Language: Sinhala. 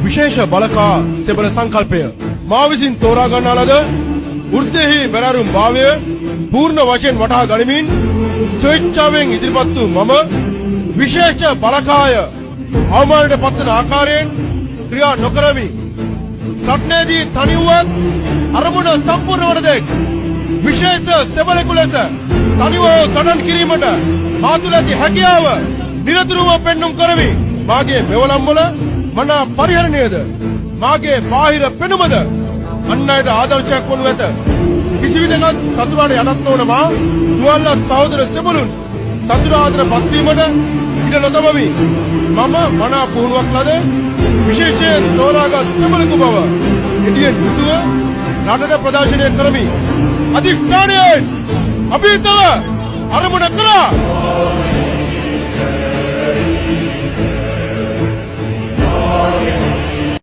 විශේෂ බලකා සෙබළ සංකල්පය මා විසින් තෝරා ගන්නා ලද වෘත්තෙහි බැලරුම් භාවය පූර්ණ වශයෙන් වටහා ගනිමින් ස්වේච්ඡාවෙන් ඉදිරිපත් වූ මම විශේෂ බලකාය අවමානයට පත්වන ආකාරයෙන් ක්‍රියා නොකරමි. සටනේදී තනිවුවත් අරමුණ සම්පූර්ණ වන දෙක් විශේෂ සෙබළෙකු ලෙස තනිව සටන් කිරීමට මා තුළ ඇති හැකියාව නිරතුරුව පෙන්눔 කරමි. මාගේ මෙවලම් වල මනා පරිහරණයද මාගේ බාහිර පෙනුමද අන් අයට ආදර්ශයක් වනු ඇත. කිසිවිටකත් සතුරාට යටත් නොවන මා දුවල්ලත් සහෝදර සෙබළුන් සතුරාදර පත්වීමට ඉඩ නොතබමි. මම මනා පුහුණුවක් ලද විශේෂයෙන් තෝරාගත් සෙබළෙකු බව එදියෙන් යුතුව රටට ප්‍රදර්ශනය කරමි. අධිෂ්ඨානයෙන් අභීතව අරමුණ කරා